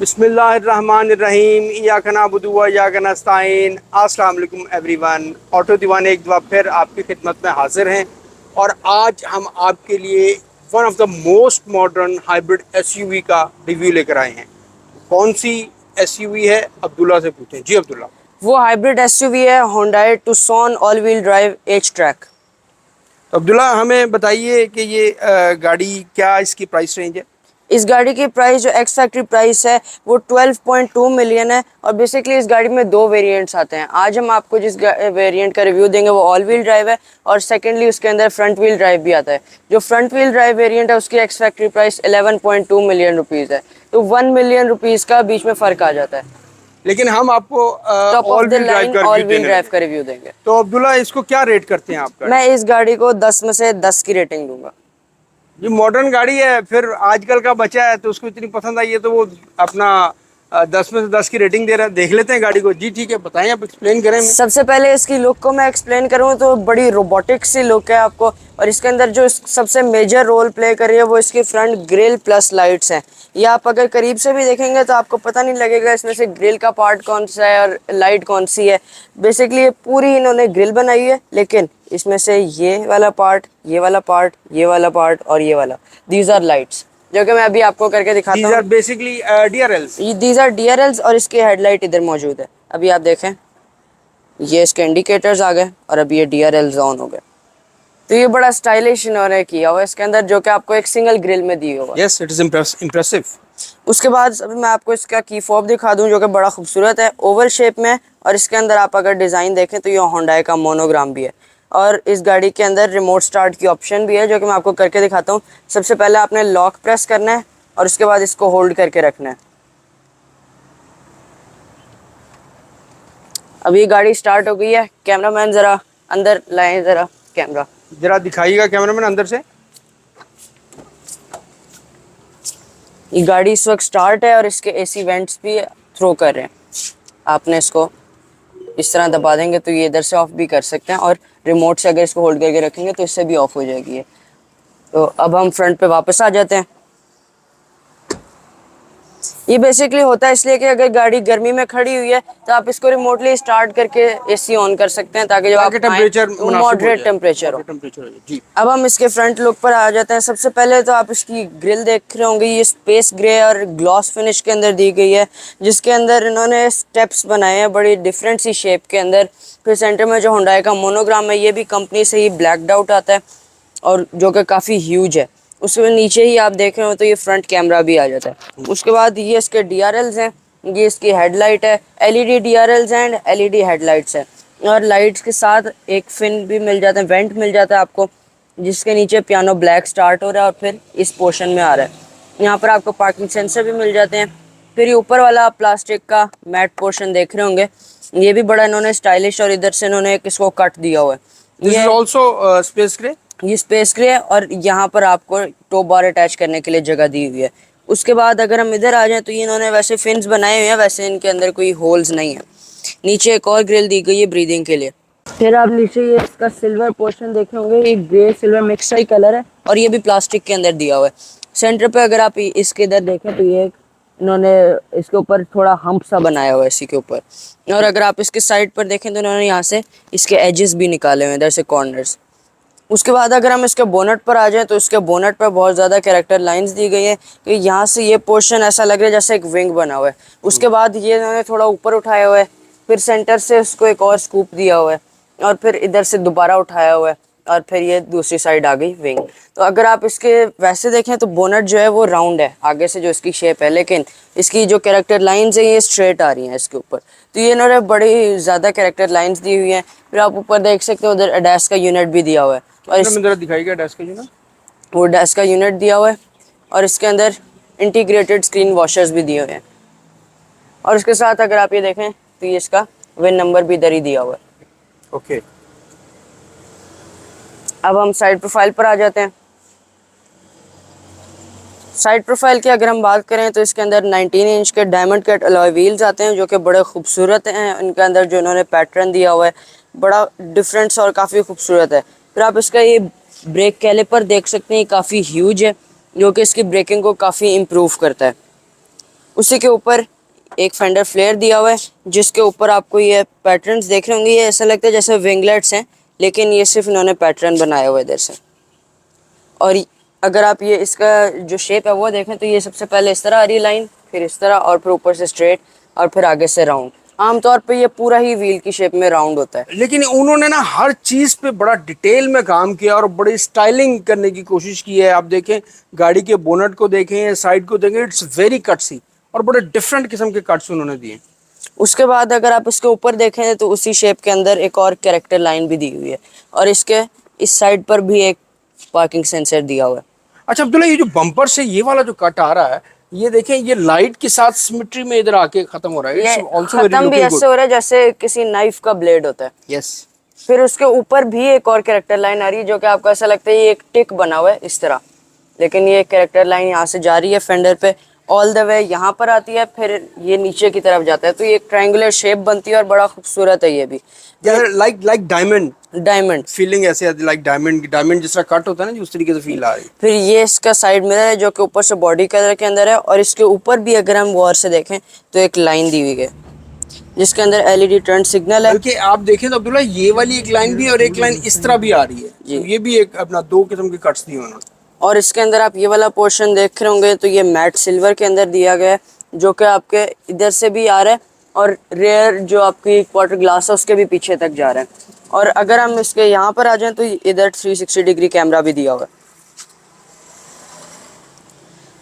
बिस्मिल्लाहिर्रहमानिर्रहीम इय्याका नअबुदु व इय्याका नस्तईन। अस्सलाम वालेकुम एवरीवन। ऑटो दीवाने एक दफ़ा फिर आपकी खिदमत में हाजिर हैं और आज हम आपके लिए one of the most modern hybrid SUV का रिव्यू लेकर आए हैं। कौन सी एसयूवी है, अब्दुल्ला से पूछें। जी अब्दुल्ला। वो हाइब्रिड एसयूवी है Hyundai Tucson all wheel drive H track. तो अब्दुल्ला हमें बताइए कि ये गाड़ी क्या इसकी प्राइस रेंज है। इस गाड़ी की प्राइस जो एक्स फैक्ट्री प्राइस है वो 12.2 मिलियन है और बेसिकली इस गाड़ी में दो वेरिएंट्स आते हैं। आज हम आपको जिस वेरिएंट का रिव्यू देंगे वो ऑल व्हील ड्राइव है और सेकेंडली उसके अंदर फ्रंट व्हील ड्राइव भी आता है। जो फ्रंट व्हील ड्राइव वेरिएंट है उसकी ex factory price 11.2 million rupees है, तो 1 मिलियन रुपीज़ का बीच में फ़र्क आ जाता है। लेकिन हम आपको top of all the wheel drive line का ऑल रिव्यू व्हील देने ड्राइव लगे। का रिव्यू देंगे। तो अब्दुल्ला इसको क्या रेट करते हैं आप गाड़ी? मैं इस गाड़ी को 10 में से 10 की रेटिंग दूंगा। ये मॉडर्न गाड़ी है, फिर आजकल का बच्चा है तो उसको इतनी पसंद आई है तो वो अपना 10 में से 10 की रेटिंग दे रहा है। देख लेते हैं गाड़ी को। जी ठीक है, बताएं, आप एक्सप्लेन करें हमें। सबसे पहले इसकी लुक को मैं एक्सप्लेन करूँ तो बड़ी रोबोटिक सी लुक है आपको, और इसके अंदर जो सबसे मेजर रोल प्ले कर रही है वो इसकी फ्रंट ग्रिल प्लस लाइट्स हैं। ये आप अगर करीब से भी देखेंगे तो आपको पता नहीं लगेगा इसमें से ग्रिल का पार्ट कौन सा है और लाइट कौन सी है। बेसिकली ये पूरी इन्होंने ग्रिल बनाई है, लेकिन इसमें से ये वाला पार्ट, ये वाला पार्ट, ये वाला पार्ट और ये वाला, दीज आर लाइट्स, जो कि मैं अभी आपको करके दिखाता दीज आर हूँ। Basically DRLs। These are DRLs और इसकी हेडलाइट इधर मौजूद है। अभी आप देखें, ये इसके इंडिकेटर्स आ गए और अब ये DRLs ऑन हो गए। तो ये बड़ा स्टाइलिश इन्होंने किया हुआ है इसके अंदर, जो कि आपको एक सिंगल ग्रिल में दी हुआ। Yes, it is impressive. उसके बाद अभी मैं आपको इसका की फॉब दिखा दूं, जो कि बड़ा खूबसूरत है, ओवल शेप में, और इसके अंदर आप अगर डिज़ाइन देखें तो ये होंडा का मोनोग्राम भी है। और इस गाड़ी के अंदर रिमोट स्टार्ट की ऑप्शन भी है, जो कि मैं आपको करके दिखाता हूँ। सबसे पहले आपने लॉक प्रेस करना है और उसके बाद इसको होल्ड करके रखना है। अभी गाड़ी स्टार्ट हो गई है। कैमरामैन ज़रा अंदर लाएं, ज़रा कैमरा जरा दिखाइएगा कैमरामैन अंदर से। ये गाड़ी इस वक्त स्टार्ट है और इसके AC वेंट्स भी थ्रो कर रहे हैं। आपने इसको इस तरह दबा देंगे तो ये इधर से ऑफ भी कर सकते हैं, और रिमोट से अगर इसको होल्ड करके रखेंगे तो इससे भी ऑफ हो जाएगी ये। तो अब हम फ्रंट पे वापस आ जाते हैं। ये बेसिकली होता है इसलिए कि अगर गाड़ी गर्मी में खड़ी हुई है तो आप इसको रिमोटली स्टार्ट करके AC ऑन कर सकते हैं, ताकि जब आप टेम्परेचर मॉडरेट टेम्परेचर हो। जी। अब हम इसके फ्रंट लुक पर आ जाते हैं। सबसे पहले तो आप इसकी ग्रिल देख रहे होंगे, ये स्पेस ग्रे और ग्लॉस फिनिश के अंदर दी गई है, जिसके अंदर इन्होंने स्टेप्स बनाए हैं बड़ी डिफरेंट सी शेप के अंदर। फिर सेंटर में जो हुंडई का मोनोग्राम है, ये भी कंपनी से ही ब्लैकड आउट आता है और जो कि काफ़ी ह्यूज है। उसके नीचे ही आप देख रहे हो तो ये फ्रंट कैमरा भी आ जाता है। उसके बाद ये इसके DRLs हैं, ये इसकी हेडलाइट है, LED DRLs and LED headlights है, और लाइट्स के साथ एक फिन भी मिल जाता है, वेंट मिल जाता है आपको, जिसके नीचे पियानो ब्लैक स्टार्ट हो रहा है और फिर इस पोर्शन में आ रहा है। यहाँ पर आपको पार्किंग सेंसर भी मिल जाते हैं। फिर ये ऊपर वाला प्लास्टिक का मैट पोर्शन देख रहे होंगे, ये भी बड़ा इन्होंने स्टाइलिश, और इधर से इन्होंने इसको कट दिया हुआ है। This is also space grey. ये स्पेस ग्रे है और यहाँ पर आपको टो बार अटैच करने के लिए जगह दी हुई है। उसके बाद अगर हम इधर आ जाएं तो ये इन्होंने वैसे फिन्स बनाए हुए हैं, वैसे इनके अंदर कोई होल्स नहीं है। नीचे एक और ग्रिल दी गई है ब्रीदिंग के लिए। फिर आप नीचे ये इसका सिल्वर पोर्शन देखे होंगे, ये ग्रे सिल्वर मिक्स ही कलर है और ये भी प्लास्टिक के अंदर दिया हुआ है। सेंटर पे अगर आप इसके इधर देखें तो ये इन्होंने इसके ऊपर थोड़ा हम्प सा बनाया हुआ है इसी के ऊपर, और अगर आप इसके साइड पर देखें तो इन्होंने यहाँ से इसके एजेस भी निकाले हुए हैं, इधर से कॉर्नर्स। उसके बाद अगर हम इसके बोनट पर आ जाएं तो इसके बोनट पर बहुत ज़्यादा कैरेक्टर लाइंस दी गई है कि यहाँ से ये पोर्शन ऐसा लग रहा है जैसे एक विंग बना हुआ है। उसके बाद ये इन्होंने थोड़ा ऊपर उठाया हुआ है, फिर सेंटर से उसको एक और स्कूप दिया हुआ है, और फिर इधर से दोबारा उठाया हुआ है, और फिर ये दूसरी साइड आ गई विंग। तो अगर आप इसके वैसे देखें तो बोनट जो है वो राउंड है आगे से जो इसकी शेप है, लेकिन इसकी जो कैरेक्टर लाइंस हैं ये स्ट्रेट आ रही हैं इसके ऊपर। तो ये इन्होंने बड़ी ज़्यादा कैरेक्टर लाइंस दी हुई हैं। फिर आप ऊपर देख सकते हो उधर एडैस का यूनिट भी दिया हुआ है, और इस दिखाइएगा डैश का ना। वो डैश का यूनिट दिया हुआ है, और इसके अंदर इंटीग्रेटेड स्क्रीन वॉशर्स भी दिए हुए हैं। और इसके साथ अगर आप ये देखें तो ये इसका विन नंबर भी इधर ही दिया हुआ है। ओके। अब हम साइड प्रोफाइल पर आ जाते हैं। साइड प्रोफाइल की अगर हम बात करें तो इसके अंदर 19 इंच के डायमंड कट अलॉय व्हील्स आते हैं, जो कि बड़े खूबसूरत हैं। इनके अंदर जो इन्होंने पैटर्न दिया हुआ है बड़ा डिफरेंट और काफ़ी खूबसूरत है। फिर आप इसका ये ब्रेक कैलिपर देख सकते हैं, काफ़ी ह्यूज है, जो कि इसकी ब्रेकिंग को काफ़ी इम्प्रूव करता है। उसी के ऊपर एक फेंडर फ्लेयर दिया हुआ है, जिसके ऊपर आपको ये पैटर्न्स देख रहे होंगे। ये ऐसा लगता है जैसे विंगलेट्स हैं, लेकिन ये सिर्फ इन्होंने पैटर्न बनाया हुआ है इधर से। और अगर आप ये इसका जो शेप है वो देखें तो ये सबसे पहले इस तरह आ रही है लाइन, फिर इस तरह, और फिर ऊपर से स्ट्रेट, और फिर आगे से राउंड। आमतौर पे ये पूरा ही व्हील की शेप में राउंड होता है। लेकिन उन्होंने ना हर चीज पे बड़ा डिटेल में काम किया और बड़ी स्टाइलिंग करने की कोशिश की है। आप देखें, गाड़ी के बोनट को देखें, साइड को देखें, इट्स वेरी कट्सी और बड़े डिफरेंट किस्म के कट्स उन्होंने दिए। उसके बाद अगर आप इसके ऊपर देखें तो उसी शेप के अंदर एक और कैरेक्टर लाइन भी दी हुई है, और इसके इस साइड पर भी एक पार्किंग सेंसर दिया हुआ है। अच्छा अब्दुल्ला, ये जो बम्पर से ये वाला जो कट आ रहा है, ये देखें, ये लाइट के साथ सिमेट्री में इधर आके खत्म हो रहा है। ये इट्स आल्सो वेरी खत्म भी लुकिंग ऐसे गुड। हो रहा है जैसे किसी नाइफ का ब्लेड होता है। यस। फिर उसके ऊपर भी एक और कैरेक्टर लाइन आ रही है, जो कि आपको ऐसा लगता है ये एक टिक बना हुआ है इस तरह, लेकिन ये कैरेक्टर लाइन यहाँ से जा रही है फेंडर पे ऑल द वे यहाँ पर आती है, फिर ये नीचे की तरफ जाता है, तो ये एक ट्रायंगुलर शेप बनती है और बड़ा खूबसूरत है ये भी। Like like diamond diamond feeling ऐसे आती है, लाइक डायमंड जिस तरह कट होता है ना, उस तरीके से फील आ रही है। फिर ये इसका साइड मिरर है, जो कि ऊपर से बॉडी कलर के अंदर है, और इसके ऊपर भी अगर हम गौर से देखें तो एक लाइन दी हुई है, जिसके अंदर एलईडी टर्न सिग्नल है। बल्कि आप देखें तो अब्दुल्ला, ये वाली एक लाइन भी और एक लाइन इस तरह भी आ रही है। जी। तो ये भी एक अपना दो किस्म के कट्स दिए उन्होंने। और इसके अंदर आप ये वाला पोर्शन देख रहे होंगे तो ये मैट सिल्वर के अंदर दिया गया है, जो कि आपके इधर से भी आ रहा है, और रेयर जो आपकी क्वार्टर ग्लास है उसके भी पीछे तक जा रहा है। और अगर हम इसके यहाँ पर आ जाएं तो इधर 360 डिग्री कैमरा भी दिया हुआ है।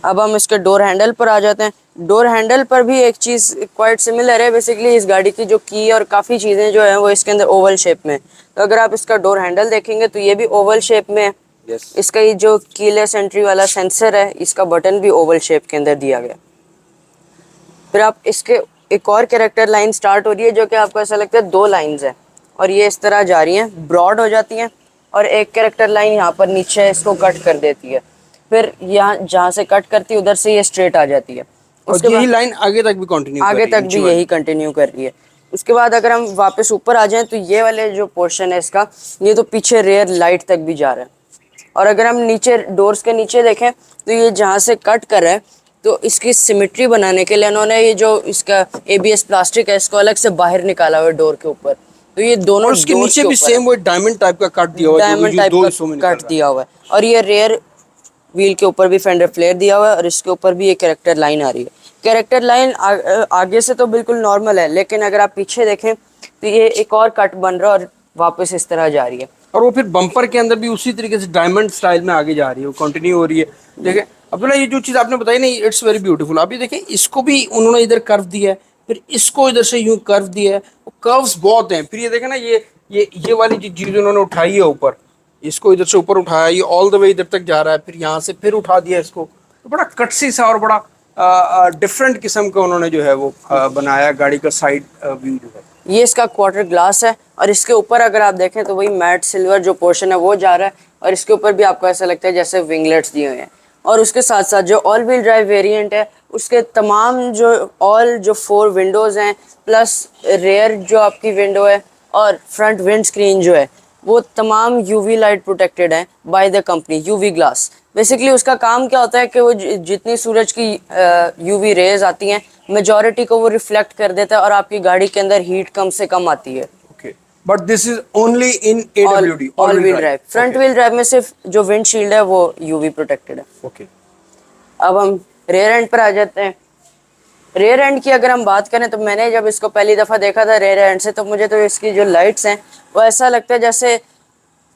अब हम इसके डोर हैंडल पर आ जाते हैं। डोर हैंडल पर भी एक चीज़ क्वाइट सिमिलर है। बेसिकली इस गाड़ी की जो की और काफ़ी चीज़ें जो हैं वो इसके अंदर ओवल शेप में है। तो अगर आप इसका डोर हैंडल देखेंगे तो ये भी ओवल शेप में है। Yes. इसका ये जो कीलेस एंट्री वाला सेंसर है, इसका बटन भी ओवल शेप के अंदर दिया गया। फिर आप इसके एक और कैरेक्टर लाइन स्टार्ट हो रही है, जो कि आपको ऐसा लगता है दो लाइंस है, और ये इस तरह जा रही हैं, ब्रॉड हो जाती हैं, और एक कैरेक्टर लाइन यहाँ पर नीचे इसको कट कर देती है। फिर यहाँ जहाँ से कट करती है उधर से ये स्ट्रेट आ जाती है। और यही लाइन आगे तक भी कंटिन्यू आगे तक भी यही कंटिन्यू कर रही है। उसके बाद अगर हम वापस ऊपर आ जाएं तो ये वाले जो पोर्शन है इसका, ये तो पीछे रेयर लाइट तक भी जा रहा है। और अगर हम नीचे डोर्स के नीचे देखें तो ये जहाँ से कट कर रहा है, तो इसकी सिमेट्री बनाने के लिए उन्होंने ये जो इसका एबीएस प्लास्टिक है इसको अलग से बाहर निकाला हुआ है डोर के ऊपर। तो ये दोनों और उसके नीचे भी सेम वो डायमंड टाइप का कट दिया हुआ है, डायमंड टाइप दो हिस्सों में का कट दिया हुआ है। और ये रेयर व्हील के ऊपर भी फेंडर फ्लेयर दिया हुआ है, और इसके ऊपर भी ये कैरेक्टर लाइन आ रही है। कैरेक्टर लाइन आगे से तो बिल्कुल नॉर्मल है, लेकिन अगर आप पीछे देखें तो ये एक और कट बन रहा है और वापस इस तरह जा रही है। और वो फिर बम्पर के अंदर भी उसी तरीके से डायमंड स्टाइल में आगे जा रही है, वो कंटिन्यू हो रही है। देखें अब्दुल्ला, ये जो चीज़ आपने बताई ना, इट्स वेरी ब्यूटीफुल। आप ये देखें, इसको भी उन्होंने इधर कर्व दिया है, फिर इसको इधर से यूं कर्व दिया है, वो कर्व्स बहुत हैं। फिर ये देखें ना, ये वाली जो चीज़ उन्होंने उठाई है ऊपर, इसको इधर से ऊपर उठाया, ये ऑल द वे इधर तक जा रहा है, फिर यहाँ से फिर उठा दिया इसको। तो बड़ा कटसी सा और बड़ा डिफरेंट किस्म का उन्होंने जो है वो बनाया गाड़ी का साइड व्यू जो है। ये इसका क्वार्टर ग्लास है, और इसके ऊपर अगर आप देखें तो वही मैट सिल्वर जो पोर्शन है वो जा रहा है, और इसके ऊपर भी आपको ऐसा लगता है जैसे विंगलेट्स दिए हुए हैं। और उसके साथ साथ जो ऑल व्हील ड्राइव वेरिएंट है, उसके तमाम जो 4 विंडोज़ हैं, प्लस रेयर जो आपकी विंडो है और फ्रंट विंड स्क्रीन जो है, वो तमाम यूवी लाइट प्रोटेक्टेड है by the company, UV glass. Basically उसका काम क्या होता है कि वो जितनी सूरज की यूवी रेज आती हैं, मेजॉरिटी को वो रिफ्लेक्ट कर देता है, और आपकी गाड़ी के अंदर हीट कम से कम आती है। Okay, but this is only in AWD, all wheel drive. Front wheel drive में सिर्फ जो विंडशील्ड है वो यूवी प्रोटेक्टेड है। ओके। अब हम रेयर एंड पर आ जाते हैं। रेयर एंड की अगर हम बात करें तो मैंने जब इसको पहली दफ़ा देखा था रेयर एंड से, तो मुझे तो इसकी जो लाइट्स हैं वो ऐसा लगता है जैसे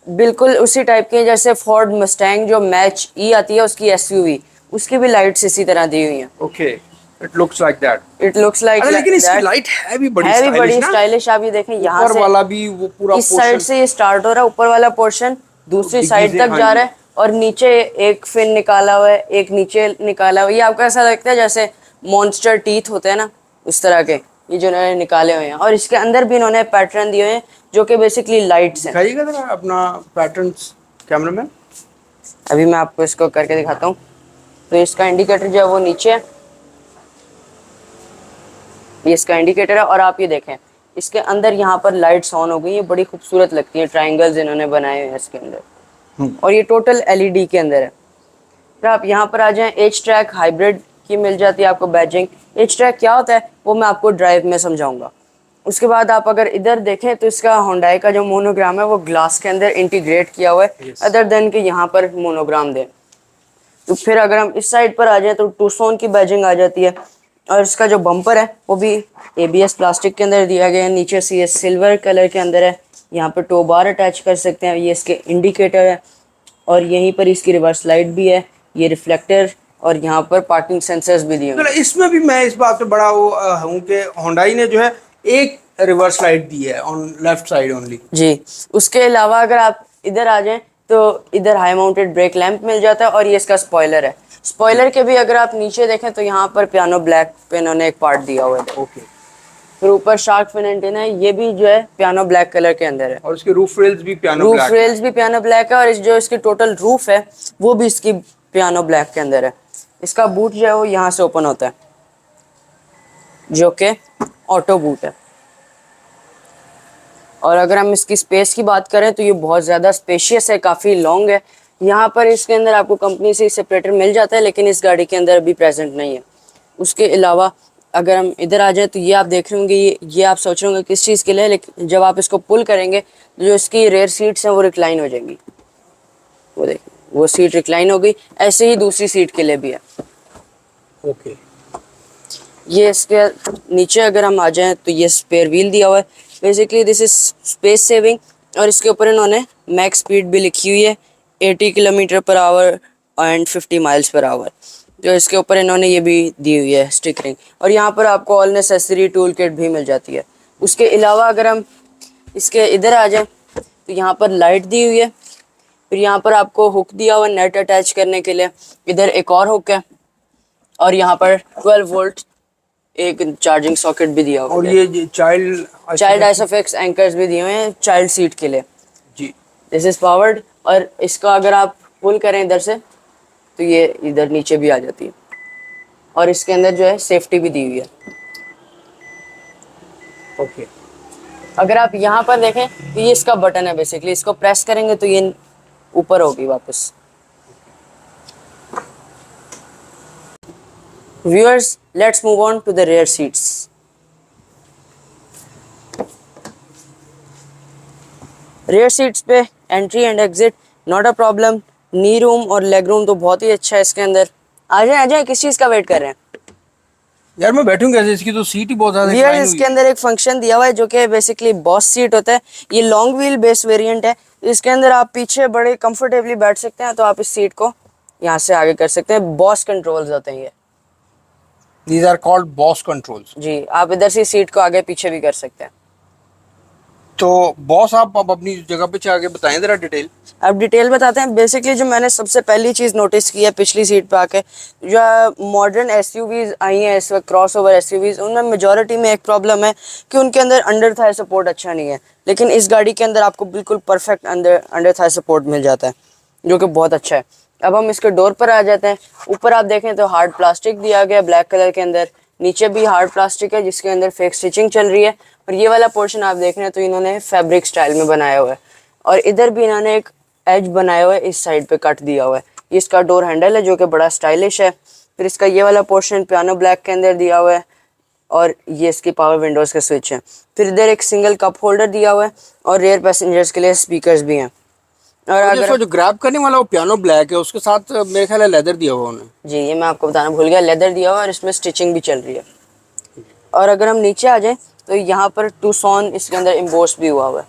बिल्कुल उसी टाइप की जैसे फोर्ड मस्टैंग जो मैच ई आती है उसकी SUV, उसकी भी लाइट्स इसी तरह दी हुई हैं। Okay, it looks like that. It looks like लेकिन इसकी लाइट है भी बड़ी स्टाइलिश। आप ये देखें, यहाँ ऊपर से वाला भी वो पूरा इस साइड से ये स्टार्ट हो रहा है, ऊपर वाला पोर्शन दूसरी साइड तक जा रहा है, और नीचे एक फिन निकाला हुआ है, एक नीचे निकाला हुआ है। ये आपको ऐसा लगता है जैसे मॉन्स्टर टीथ होते हैं ना, उस तरह के ये जो इन्होंने निकाले हुए हैं। और इसके अंदर भी इन्होंने पैटर्न दिए हुए हैं जो कि बेसिकली लाइट्स हैं। दिखाइएगा जरा अपना पैटर्न्स कैमरामैन। अभी मैं आपको इसको करके दिखाता हूँ। तो इसका इंडिकेटर जो है वो नीचे है, ये इसका इंडिकेटर है। और आप ये देखें, इसके अंदर यहाँ पर लाइट्स ऑन हो गई हैं, बड़ी खूबसूरत लगती हैं, ट्रायंगल्स इन्होंने बनाए हुए हैं इसके अंदर, और ये टोटल LED के अंदर है। फिर आप यहाँ पर आ जाएं, H-Track हाइब्रिड की मिल जाती है आपको बैजिंग। एच ट्रैक क्या होता है वो मैं आपको ड्राइव में समझाऊंगा। उसके बाद आप अगर इधर देखें तो इसका होंडाई का जो मोनोग्राम है वो ग्लास के अंदर इंटीग्रेट किया हुआ है, अदर देन कि यहाँ पर मोनोग्राम दे। तो फिर अगर हम इस साइड पर आ जाए तो टूसोन की बैजिंग आ जाती है, और इसका जो बम्पर है वो भी ABS प्लास्टिक के अंदर दिया गया है, नीचे से ये सिल्वर कलर के अंदर है। यहाँ पर टो बार अटैच कर सकते हैं, ये इसके इंडिकेटर है, और यहीं पर इसकी रिवर्स लाइट भी है, ये रिफ्लेक्टर, और यहाँ पर पार्किंग सेंसर्स भी दिए हुए तो हैं। इसमें भी मैं इस बात पे बड़ा वो हूँ कि होंडाई ने जो है एक रिवर्स लाइट दी है ऑन लेफ्ट साइड ओनली। जी, उसके अलावा अगर आप इधर आ जाएं तो इधर हाई माउंटेड ब्रेक लैंप मिल जाता है, और ये इसका स्पॉइलर है। स्पॉइलर के भी अगर आप नीचे देखें तो यहाँ पर पियानो ब्लैक पे इन्होंने एक पार्ट दिया हुआ है। ओके। फिर ऊपर शार्क फिन एंटीना है, ये भी जो है पियानो ब्लैक कलर के अंदर है। और इसके रूफ रेल्स भी पियानो रूफ ब्लैक रेल्स भी पियानो ब्लैक है, और इस जो इसकी टोटल रूफ है वो भी इसकी पियानो ब्लैक के अंदर है। इसका बूट जो है वो यहाँ से ओपन होता है, जो कि ऑटो बूट है। और अगर हम इसकी स्पेस की बात करें तो ये बहुत ज़्यादा स्पेशियस है, काफ़ी लॉन्ग है। यहाँ पर इसके अंदर आपको कंपनी से सेपरेटर मिल जाता है, लेकिन इस गाड़ी के अंदर अभी प्रेजेंट नहीं है। उसके अलावा अगर हम इधर आ जाए तो ये आप देख रहे होंगे, ये आप सोच रहे होंगे किस चीज़ के लिए, लेकिन जब आप इसको पुल करेंगे तो जो इसकी रेयर सीट्स हैं वो रिक्लाइन हो जाएंगी। वो देखिए, वो सीट रिक्लाइन हो गई। ऐसे ही दूसरी सीट के लिए भी है। ओके। ये इसके नीचे अगर हम आ जाएं तो ये स्पेयर व्हील दिया हुआ है। Basically this is space saving, और इसके ऊपर इन्होंने मैक्स स्पीड भी लिखी हुई है, 80 kilometre per hour and 50 miles per hour. जो इसके ऊपर इन्होंने ये भी दी हुई है स्टिकरिंग, और यहाँ पर आपको ऑल नेसेसरी टूल किट भी मिल जाती है। उसके अलावा अगर हम इसके इधर आ जाएं तो यहाँ पर लाइट दी हुई है। फिर यहाँ पर आपको हुक दिया हुआ नेट अटैच करने के लिए, इधर एक और हुक है, और यहाँ पर 12 वोल्ट एक चार्जिंग सॉकेट भी दिया हुआ और है। ये चाइल्ड आइसोफिक्स एंकर्स भी दिए हुए हैं चाइल्ड सीट के लिए। जी। दिस इज पावर्ड, और इसका अगर आप पुल करें इधर से तो ये इधर नीचे भी आ जाती है, और इसके अंदर जो है सेफ्टी भी दी हुई है। ओके। अगर आप यहाँ पर देखें तो ये इसका बटन है, बेसिकली इसको प्रेस करेंगे तो ये ऊपर होगी वापस। Viewers, let's move on to the rear seats. Rear seats पे entry and exit not a problem. Knee room और लेग रूम तो बहुत ही अच्छा है इसके अंदर। आ जाए, किस चीज़ का वेट कर रहे हैं? यार मैं बैठूंगा कैसे, इसकी तो सीट ही बहुत ज्यादा Viewers, incline इसके हुई अंदर एक फंक्शन दिया हुआ है जो कि बेसिकली बॉस सीट होता है। ये लॉन्ग व्हील बेस वेरिएंट है, इसके अंदर आप पीछे बड़े कंफर्टेबली बैठ सकते हैं। तो आप इस सीट को यहाँ से आगे कर सकते हैं, बॉस कंट्रोल्स होते हैं ये। These are called boss controls. जी, आप इधर से सीट को आगे पीछे भी कर सकते हैं। तो बॉस आप अब अपनी जगह पे आगे बताएं जरा डिटेल। अब डिटेल बताते हैं। बेसिकली जो मैंने सबसे पहली चीज़ नोटिस की है पिछली सीट पे आके, जो मॉडर्न एसयूवीज आई हैं इस वक्त, क्रॉस ओवर एसयूवीज, उनमें मेजॉरिटी में एक प्रॉब्लम है कि उनके अंदर अंडर थाई सपोर्ट अच्छा नहीं है। लेकिन इस गाड़ी के अंदर आपको बिल्कुल परफेक्ट अंडर थाई सपोर्ट मिल जाता है, जो कि बहुत अच्छा है। अब हम इसके डोर पर आ जाते हैं। ऊपर आप देखें तो हार्ड प्लास्टिक दिया गया ब्लैक कलर के अंदर, नीचे भी हार्ड प्लास्टिक है जिसके अंदर फेक स्टिचिंग चल रही है, और ये वाला पोर्शन आप देख रहे हैं तो इन्होंने फैब्रिक स्टाइल में बनाया हुआ है, और इधर भी इन्होंने एक एज बनाया हुआ है, इस साइड पे कट दिया हुआ है। ये इसका डोर हैंडल है जो कि बड़ा स्टाइलिश है। फिर इसका ये वाला पोर्शन पियानो ब्लैक के अंदर दिया हुआ है, और ये इसकी पावर विंडोज़ के स्विच है। फिर इधर एक सिंगल कप होल्डर दिया हुआ है, और रेयर पैसेंजर्स के लिए स्पीकर्स भी हैं। और अगर जो ग्रैब करने वाला वो पियानो ब्लैक है, उसके साथ मेरे ख्याल है लेदर दिया हुआ उन्होंने। जी, ये मैं आपको बताना भूल गया, लेदर दिया हुआ है और इसमें स्टिचिंग भी चल रही है। और अगर हम नीचे आ जाएं तो यहाँ पर टूसॉन इसके अंदर एम्बोस भी हुआ है।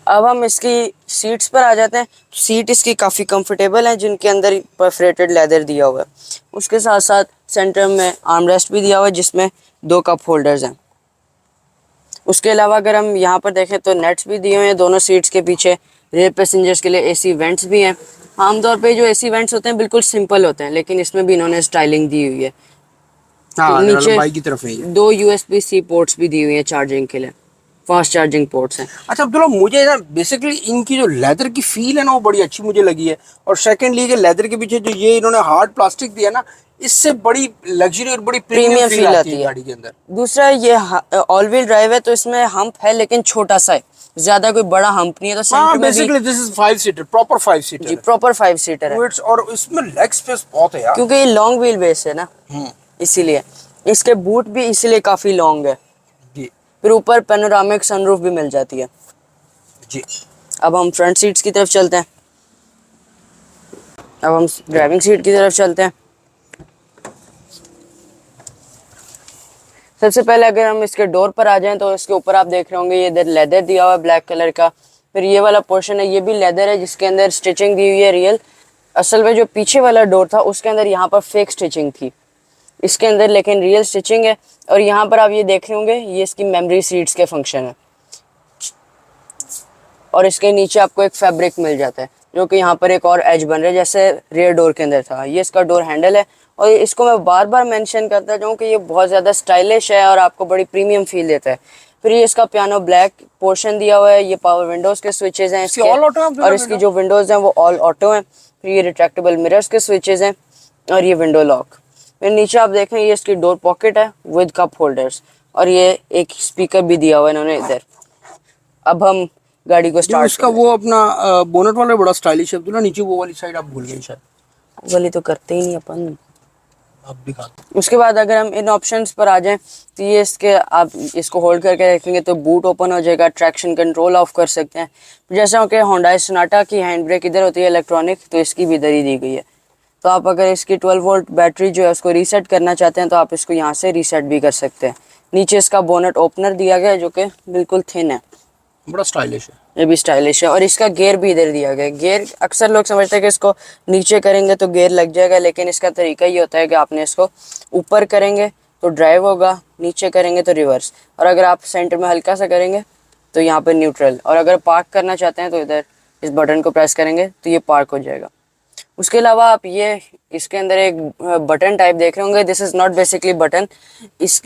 अब हम इसकी सीट्स पर आ जाते हैं। सीट इसकी काफ़ी कंफर्टेबल है, जिनके अंदर परफोरेटेड लेदर दिया हुआ है। उसके साथ साथ सेंटर में आर्मरेस्ट भी दिया हुआ है जिसमें 2 कप होल्डर्स हैं। उसके अलावा अगर हम यहाँ पर देखें तो नेट्स भी दिए हुए हैं दोनों सीट्स के पीछे। रेयर पैसेंजर्स के लिए एसी वेंट्स भी हैं। आमतौर पे जो एसी वेंट्स होते हैं बिल्कुल सिंपल होते हैं, लेकिन इसमें भी इन्होंने स्टाइलिंग दी हुई है। हाँ, नीचे बाइक की तरफ है ये। 2 USB-C पोर्ट्स भी दी हुई हैं चार्जिंग के लिए, फास्ट चार्जिंग पोर्ट्स हैं। अच्छा अब्दुल्ला, मुझे ना बेसिकली इनकी जो लेदर की फील है ना वो बड़ी अच्छी मुझे लगी है। और सेकंडली कि लेदर के पीछे जो ये इन्होंने हार्ड प्लास्टिक दिया ना, इससे बड़ी लग्जरी और बड़ी प्रीमियम प्रीमियम फील फील आती आती है है। गाड़ी के अंदर। दूसरा ये ऑल व्हील ड्राइव है तो इसमें हम्प है लेकिन छोटा सा है, ज्यादा कोई बड़ा हम्प नहीं है, तो हाँ सेंटर में भी basically this is 5 seater, proper 5 seater जी है। प्रॉपर 5 सीटर है, It's- और इसमें लेग स्पेस बहुत है यार। क्योंकि ये लॉन्ग व्हील बेस है ना, इसीलिए इसके बूट भी इसीलिए काफी लॉन्ग है। जी फिर ऊपर पेनोरामिक सनरूफ भी मिल जाती है। जी। अब हम फ्रंट सीट्स की तरफ चलते हैं, अब हम ड्राइविंग सीट की तरफ चलते हैं। सबसे पहले अगर हम इसके डोर पर आ जाएं तो इसके ऊपर आप देख रहे होंगे ये इधर लेदर दिया हुआ है ब्लैक कलर का। फिर ये वाला पोर्शन है ये भी लेदर है जिसके अंदर स्टिचिंग दी हुई है रियल। असल में जो पीछे वाला डोर था उसके अंदर यहाँ पर फेक स्टिचिंग थी, इसके अंदर लेकिन रियल स्टिचिंग है। और यहाँ पर आप ये देख रहे होंगे ये इसकी मेमोरी सीट्स के फंक्शन है, और इसके नीचे आपको एक फैब्रिक मिल जाता है जो कि यहाँ पर एक और एज बन रहा है जैसे रियर डोर के अंदर था। ये इसका डोर हैंडल है, और इसको मैं बार बार मेंशन करता जाऊँ कि ये बहुत ज़्यादा स्टाइलिश है और आपको बड़ी प्रीमियम फील देता है। फिर ये इसका पियानो ब्लैक पोर्शन दिया हुआ है, ये पावर विंडोज़ के स्विचेज़ हैं इसके, all auto हैं और इसकी जो विंडोज़ हैं वो ऑल ऑटो हैं। फिर ये रिट्रैक्टेबल मिरर्स के स्विचेज़ हैं, और ये विंडो लॉक। फिर नीचे आप देखें ये इसकी डोर पॉकेट है विद कप होल्डर्स, और ये एक स्पीकर भी दिया हुआ है इन्होंने इधर। अब हम गाड़ी को जो स्टार्ट इसका वो अपना बोनट वाला बड़ा स्टाइलिश है अब्दुल्ला, नीचे वो वाली साइड आप भूल गए शायद। वाली तो करते ही नहीं अपन। आप दिखा उसके बाद अगर हम इन ऑप्शंस पर आ जाएं तो ये इसके आप इसको होल्ड करके रखेंगे तो बूट ओपन हो जाएगा, ट्रैक्शन कंट्रोल ऑफ कर सकते हैं। जैसा कि होंडा सोनाटा की हैंड ब्रेक इधर होती है इलेक्ट्रॉनिक, तो इसकी भी इधर ही दी गई है। तो आप अगर इसकी 12 वोल्ट बैटरी जो है उसको रीसेट करना चाहते हैं तो आप इसको यहाँ से रीसेट भी कर सकते हैं। नीचे इसका बोनट ओपनर दिया गया है जो कि बिल्कुल थिन है, बड़ा स्टाइलिश है। ये भी स्टाइलिश है। और इसका गियर भी इधर दिया गया है। गियर अक्सर लोग समझते हैं कि इसको नीचे करेंगे तो गियर लग जाएगा, लेकिन इसका तरीका ये होता है कि आपने इसको ऊपर करेंगे तो ड्राइव होगा, नीचे करेंगे तो रिवर्स, और अगर आप सेंटर में हल्का सा करेंगे तो यहाँ पे न्यूट्रल, और अगर पार्क करना चाहते हैं तो इधर इस बटन को प्रेस करेंगे तो ये पार्क हो जाएगा। उसके अलावा आप ये इसके अंदर एक बटन टाइप देख रहे होंगे, this is not basically button,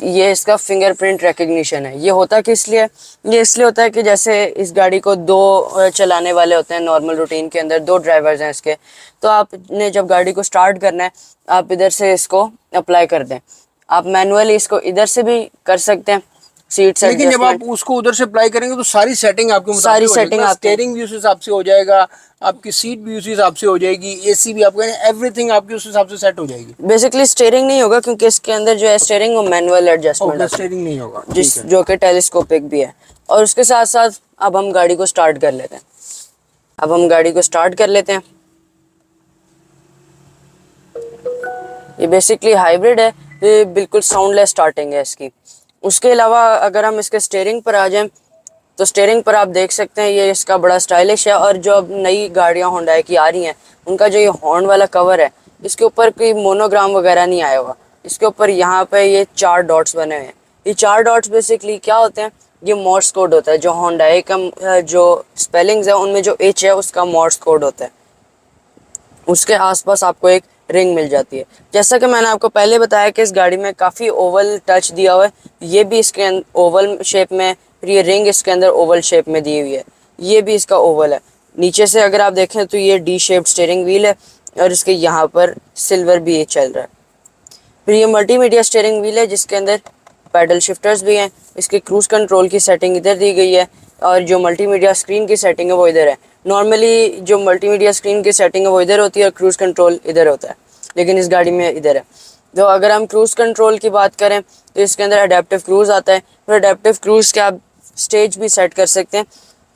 ये इसका फिंगरप्रिंट रिकग्निशन है। ये होता किस लिए, ये इसलिए होता है कि जैसे इस गाड़ी को दो चलाने वाले होते हैं नॉर्मल रूटीन के अंदर, दो ड्राइवर्स हैं इसके, तो आपने जब गाड़ी को स्टार्ट करना है आप इधर से इसको अप्लाई कर दें। आप मैनुअली इसको इधर से भी कर सकते हैं, सीट्स लेकिन जब आप एडजस्टमेंट, उसको उधर से अप्लाई करेंगे तो सारी सेटिंग आपके मुताबिक सारी हो सेटिंग जाएगी। आपकी, स्टीयरिंग भी उस हिसाब से हो जाएगा, आपकी सीट भी उस हिसाब से हो जाएगी, एसी भी आपका, एवरीथिंग आपकी उस हिसाब से सेट हो जाएगी। बेसिकली स्टीयरिंग नहीं होगा क्योंकि इसके अंदर जो है स्टीयरिंग वो मैनुअल एडजस्टमेंट है, स्टीयरिंग नहीं होगा, जिस ठीक है। जो कि टेलीस्कोपिक भी है। और उसके साथ साथ अब हम गाड़ी को स्टार्ट कर लेते हैं, अब हम गाड़ी को स्टार्ट कर लेते हैं। ये बेसिकली हाइब्रिड है, ये बिल्कुल साउंडलेस स्टार्टिंग है इसकी। उसके अलावा अगर हम इसके स्टीयरिंग पर आ जाएं तो स्टीयरिंग पर आप देख सकते हैं ये इसका बड़ा स्टाइलिश है। और जो अब नई गाड़ियां होंडा की आ रही हैं उनका जो ये हॉर्न वाला कवर है इसके ऊपर कोई मोनोग्राम वगैरह नहीं आया हुआ, इसके ऊपर यहाँ पे ये 4 डॉट्स बने हुए हैं। ये 4 डॉट्स बेसिकली क्या होते हैं, ये मॉर्स कोड होता है। जो होंडा का जो स्पेलिंग्स है उनमें जो एच है उसका मॉर्स कोड होता है। उसके आसपास आपको एक रिंग मिल जाती है। जैसा कि मैंने आपको पहले बताया कि इस गाड़ी में काफ़ी ओवल टच दिया हुआ है, ये भी इसके ओवल शेप में, फिर ये रिंग इसके अंदर ओवल शेप में दी हुई है, ये भी इसका ओवल है। नीचे से अगर आप देखें तो ये डी शेप्ड स्टीयरिंग व्हील है, और इसके यहाँ पर सिल्वर भी ये चल रहा है। फिर ये मल्टीमीडिया स्टीयरिंग व्हील है जिसके अंदर पैडल शिफ्टर्स भी हैं। इसके क्रूज कंट्रोल की सेटिंग इधर दी गई है, और जो मल्टीमीडिया स्क्रीन की सेटिंग है वो इधर है। नॉर्मली जो मल्टीमीडिया स्क्रीन की सेटिंग है वो इधर होती है और क्रूज कंट्रोल इधर होता है, लेकिन इस गाड़ी में इधर है। तो अगर हम क्रूज कंट्रोल की बात करें तो इसके अंदर अडेप्टिव क्रूज आता है। फिर अडेप्टिव क्रूज के आप स्टेज भी सेट कर सकते हैं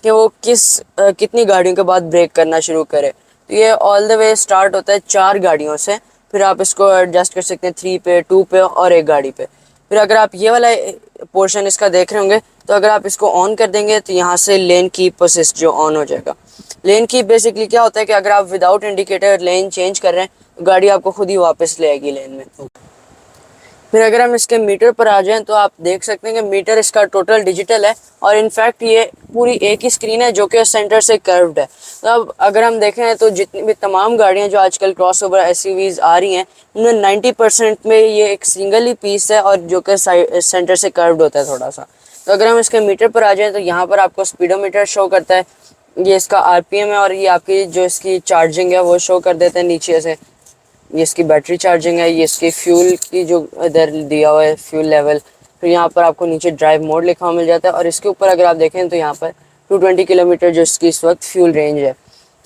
कि वो कितनी गाड़ियों के बाद ब्रेक करना शुरू करे। तो ये ऑल द वे स्टार्ट होता है 4 गाड़ियों से, फिर आप इसको एडजस्ट कर सकते हैं 3 पे, 2 पे और 1 गाड़ी पे। फिर अगर आप ये वाला पोर्शन इसका देख रहे होंगे तो अगर आप इसको ऑन कर देंगे तो यहाँ से लेन कीप असिस्ट जो ऑन हो जाएगा। लेन कीप बेसिकली क्या होता है कि अगर आप विदाउट इंडिकेटर लेन चेंज कर रहे हैं तो गाड़ी आपको खुद ही वापस ले आएगी लेन में। फिर अगर हम इसके मीटर पर आ जाएं तो आप देख सकते हैं कि मीटर इसका टोटल डिजिटल है, और इनफैक्ट ये पूरी एक ही स्क्रीन है जो कि सेंटर से कर्व्ड है। तो अब अगर हम देखें तो जितनी भी तमाम गाड़ियां जो आजकल क्रॉसओवर एसयूवीज आ रही हैं उनमें 90% में ये एक सिंगल ही पीस है, और जो कि सेंटर से कर्व्ड होता है थोड़ा सा। तो अगर हम इसके मीटर पर आ जाएँ तो यहाँ पर आपको स्पीडोमीटर शो करता है, ये इसका आरपीएम है, और ये आपकी जो इसकी चार्जिंग है वो शो कर देते हैं नीचे से। ये इसकी बैटरी चार्जिंग है, ये इसकी फ्यूल की जो इधर दिया हुआ है फ्यूल लेवल। फिर यहाँ पर आपको नीचे ड्राइव मोड लिखा हुआ मिल जाता है और इसके ऊपर अगर आप देखें तो यहाँ पर 220 किलोमीटर जो इसकी इस वक्त फ्यूल रेंज है।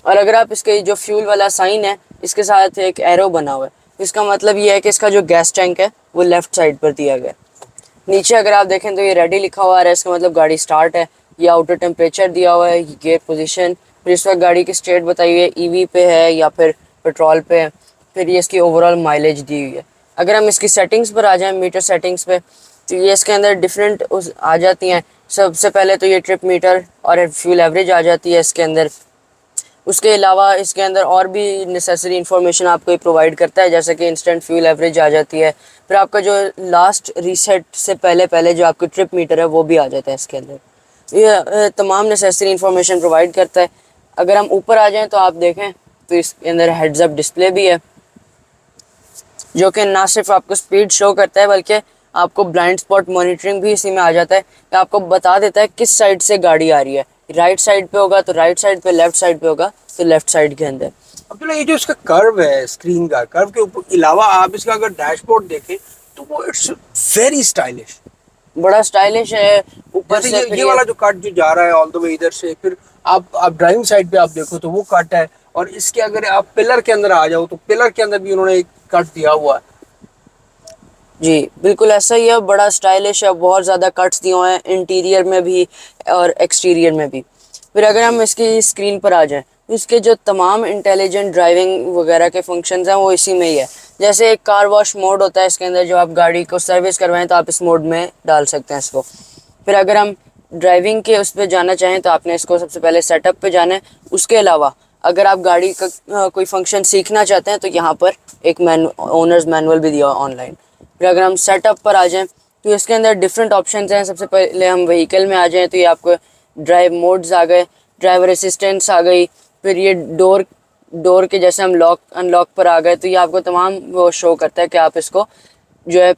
और अगर आप इसके जो फ्यूल वाला साइन है इसके साथ एक एरो बना हुआ है, इसका मतलब ये है कि इसका जो गैस टैंक है वो लेफ्ट साइड पर दिया गया है। नीचे अगर आप देखें तो ये रेडी लिखा हुआ है, इसका मतलब गाड़ी स्टार्ट है। ये आउटर टेम्परेचर दिया हुआ है, गियर पोजीशन, फिर इस वक्त गाड़ी की स्टेट बताई हुई है, ईवी पे है या फिर पेट्रोल पे है। फिर ये इसकी ओवरऑल माइलेज दी हुई है। अगर हम इसकी सेटिंग्स पर आ जाएं, मीटर सेटिंग्स पे, तो ये इसके अंदर डिफरेंट उस आ जाती हैं। सबसे पहले तो ये ट्रिप मीटर और फ्यूल एवरेज आ जाती है इसके अंदर। उसके अलावा इसके अंदर और भी नेसेसरी इन्फॉर्मेशन आपको ये प्रोवाइड करता है, जैसे कि इंस्टेंट फ्यूल एवरेज आ जाती है। फिर आपका जो लास्ट रीसेट से पहले पहले जो आपका ट्रिप मीटर है वो भी आ जाता है इसके अंदर। ये तमाम नेसेसरी इन्फॉर्मेशन प्रोवाइड करता है। अगर हम ऊपर आ जाएं तो आप देखें तो इसके अंदर हेड्स अप डिस्प्ले भी है, जो कि ना सिर्फ आपको स्पीड शो करता है बल्कि आपको ब्लाइंड स्पॉट मॉनिटरिंग भी इसी में आ जाता है कि आपको बता देता है किस साइड से गाड़ी आ रही है। राइट साइड पे होगा तो राइट साइड पे, लेफ्ट साइड पे होगा तो लेफ्ट साइड के अंदर। अब्दुल्ला, ये जो इसका कर्व है, स्क्रीन का कर्व के ऊपर अलावा आप इसका अगर डैशबोर्ड देखें तो वो इट्स वेरी स्टाइलिश, बड़ा स्टाइलिश है। ऊपर जैसे से ये फिर ये वाला जो कट जो जा रहा है ऑल द वे इधर से, फिर आप ड्राइविंग साइड पे आप देखो तो वो कट है, और इसके अगर आप पिलर के अंदर आ जाओ तो पिलर के अंदर भी उन्होंने एक कट दिया हुआ है। जी बिल्कुल ऐसा ही है, बड़ा स्टाइलिश है, बहुत ज़्यादा कट्स दिए हुए हैं इंटीरियर में भी और एक्सटीरियर में भी। फिर अगर हम इसकी स्क्रीन पर आ जाएं तो इसके जो तमाम इंटेलिजेंट ड्राइविंग वगैरह के फंक्शंस हैं वो इसी में ही है। जैसे एक कार वॉश मोड होता है इसके अंदर, जो आप गाड़ी को सर्विस करवाएं तो आप इस मोड में डाल सकते हैं इसको। फिर अगर हम ड्राइविंग के उस पर जाना चाहें तो आपने इसको सबसे पहले सेटअप पे जाना है। उसके अलावा अगर आप गाड़ी का कोई फंक्शन सीखना चाहते हैं तो यहाँ पर एक ओनर्स मैनुअल भी दिया हुआ ऑनलाइन। फिर अगर हम सेटअप पर आ जाएं तो इसके अंदर डिफरेंट ऑप्शंस हैं। सबसे पहले हम व्हीकल में आ जाएं तो ये आपको ड्राइव मोड्स आ गए, ड्राइवर असिस्टेंट्स आ गई। फिर ये डोर डोर के जैसे हम लॉक अनलॉक पर आ गए तो ये आपको तमाम वो शो करता है कि आप इसको जो है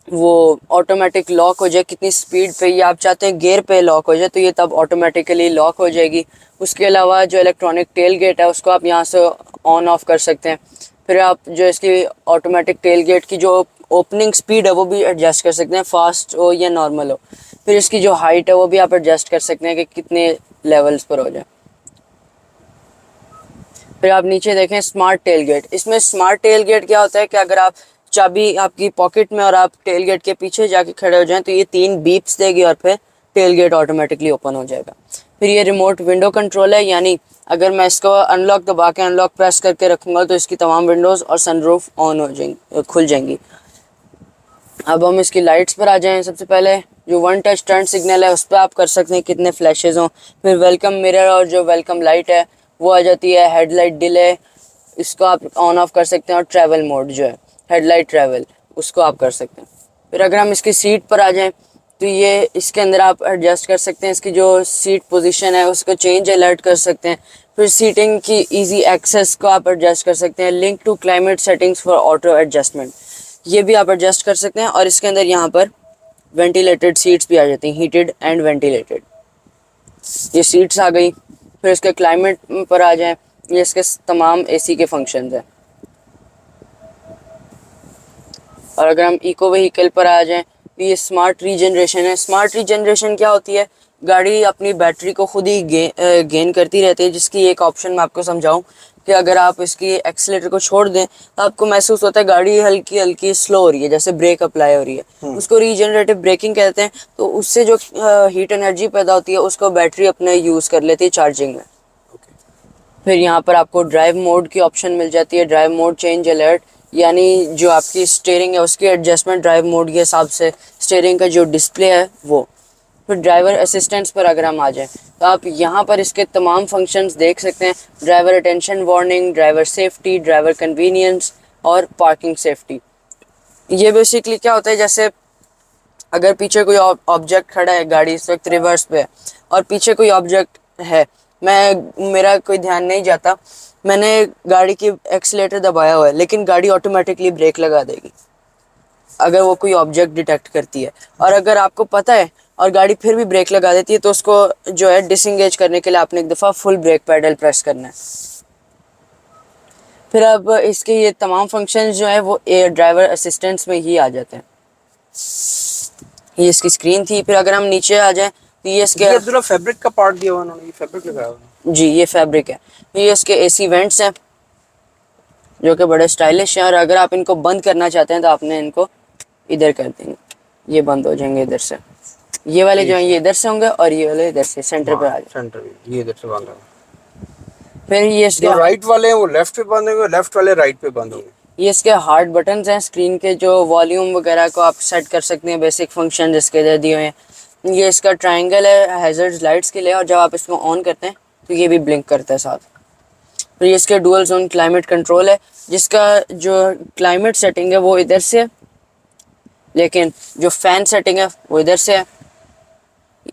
वो ऑटोमेटिक लॉक हो जाए कितनी स्पीड पे, या आप चाहते हैं गियर पे लॉक हो जाए तो ये तब ऑटोमेटिकली लॉक हो जाएगी। उसके अलावा जो इलेक्ट्रॉनिक टेल गेट है उसको आप यहाँ से ऑन ऑफ कर सकते हैं। फिर आप जो इसकी ऑटोमेटिक टेल गेट की जो ओपनिंग स्पीड है वो भी एडजस्ट कर सकते हैं, फास्ट हो या नॉर्मल हो। फिर इसकी जो हाइट है वो भी आप एडजस्ट कर सकते हैं कि कितने लेवल्स पर हो जाए। फिर आप नीचे देखें स्मार्ट टेल गेट। इसमें स्मार्ट टेल गेट क्या होता है कि अगर आप चाबी आपकी पॉकेट में और आप टेल गेट के पीछे जाके खड़े हो जाएं तो ये 3 बीप्स देगी और फिर टेल गेट ऑटोमेटिकली ओपन हो जाएगा। फिर ये रिमोट विंडो कंट्रोल है, यानी अगर मैं इसको अनलॉक दबा के अनलॉक प्रेस करके रखूँगा तो इसकी तमाम विंडोज़ और सनरूफ ऑन हो जाएंगी, खुल जाएंगी। अब हम इसकी लाइट्स पर आ जाएं। सबसे पहले जो वन टच टर्न सिग्नल है उस पर आप कर सकते हैं कितने फ्लैशेस हों। फिर वेलकम मिरर और जो वेलकम लाइट है वो आ जाती है। हेडलाइट डिले, इसको आप ऑन ऑफ कर सकते हैं। और ट्रैवल मोड जो है हेडलाइट ट्रैवल, उसको आप कर सकते हैं। फिर अगर हम इसकी सीट पर आ जाएं तो ये इसके अंदर आप एडजस्ट कर सकते हैं, इसकी जो सीट पोजीशन है उसको चेंज अलर्ट कर सकते हैं। फिर सीटिंग की इजी एक्सेस को आप एडजस्ट कर सकते हैं। Link to climate settings for auto adjustment, ये भी आप एडजस्ट कर सकते हैं। और इसके अंदर यहाँ पर वेंटिलेटेड सीट्स भी आ जाती हैं, हीटेड एंड वेंटिलेटेड, ये सीट्स आ गई। फिर इसके क्लाइमेट पर आ जाएं, ये इसके तमाम एसी के फंक्शंस हैं। और अगर हम इको व्हीकल पर आ जाएं तो ये स्मार्ट रीजनरेशन है। स्मार्ट रीजनरेशन क्या होती है, गाड़ी अपनी बैटरी को खुद ही गेन करती रहती है, जिसकी एक ऑप्शन मैं आपको समझाऊं कि अगर आप इसकी एक्सीलेटर को छोड़ दें तो आपको महसूस होता है गाड़ी हल्की हल्की स्लो हो रही है, जैसे ब्रेक अप्लाई हो रही है। उसको रीजनरेटिव ब्रेकिंग कहते हैं। तो उससे जो हीट एनर्जी पैदा होती है उसको बैटरी अपने यूज़ कर लेती है चार्जिंग में। फिर यहाँ पर आपको ड्राइव मोड की ऑप्शन मिल जाती है, ड्राइव मोड चेंज अलर्ट, यानी जो आपकी स्टीयरिंग है उसकी एडजस्टमेंट ड्राइव मोड के हिसाब से, स्टीयरिंग का जो डिस्प्ले है वो। फिर ड्राइवर असिस्टेंट्स पर अगर हम आ जाएं तो आप यहाँ पर इसके तमाम फंक्शंस देख सकते हैं। Driver attention warning, driver safety, driver convenience और पार्किंग सेफ्टी। ये बेसिकली क्या होता है, जैसे अगर पीछे कोई ऑब्जेक्ट खड़ा है, गाड़ी इस वक्त रिवर्स पे है और पीछे कोई ऑब्जेक्ट है, मेरा कोई ध्यान नहीं जाता, मैंने गाड़ी की एक्सीलेटर दबाया हुआ है लेकिन गाड़ी ऑटोमेटिकली ब्रेक लगा देगी अगर वो कोई ऑब्जेक्ट डिटेक्ट करती है। और अगर आपको पता है और गाड़ी फिर भी ब्रेक लगा देती है तो उसको जो है डिसंगेज करने के लिए आपने एक दफ़ा फुल ब्रेक पेडल प्रेस करना है। फिर अब इसके ये तमाम फंक्शंस जो है वो एयर ड्राइवर असिस्टेंट्स में ही आ जाते हैं। ये इसकी स्क्रीन थी। फिर अगर हम नीचे आ जाएं तो ये इसके, ये अब्दुल्ला फैब्रिक का पार्ट दिया हुआ उन्होंने, ये फैब्रिक लगाया हुआ जी ये फैब्रिक है। ये इसके एसी वेंट्स हैं जो कि बड़े स्टाइलिश हैं, और अगर आप इनको बंद करना चाहते हैं तो आपने इनको इधर कर देंगे, ये बंद हो जाएंगे इधर से। ये वाले जो हैं ये इधर से होंगे और ये वाले इधर से सेंटर पे आ जाए। सेंटर में ये इधर से बंद होगा। फिर ये इसके जो राइट वाले हैं वो लेफ्ट पे बंद होंगे, लेफ्ट वाले राइट पे बंद होंगे। ये इसके हार्ड बटन्स हैं स्क्रीन के, जो वॉल्यूम वगैरह को आप सेट कर सकते हैं, बेसिक फंक्शन जिसके दे दिए हुए हैं। ये इसका ट्रायंगल है हैजर्ड लाइट्स के लिए, और जब आप इसको ऑन करते हैं तो ये भी ब्लिंक करता है साथ। फिर ये इसके डुअल जोन क्लाइमेट कंट्रोल है, जिसका जो क्लाइमेट सेटिंग है वो इधर से है, लेकिन जो फैन सेटिंग है वो इधर से है।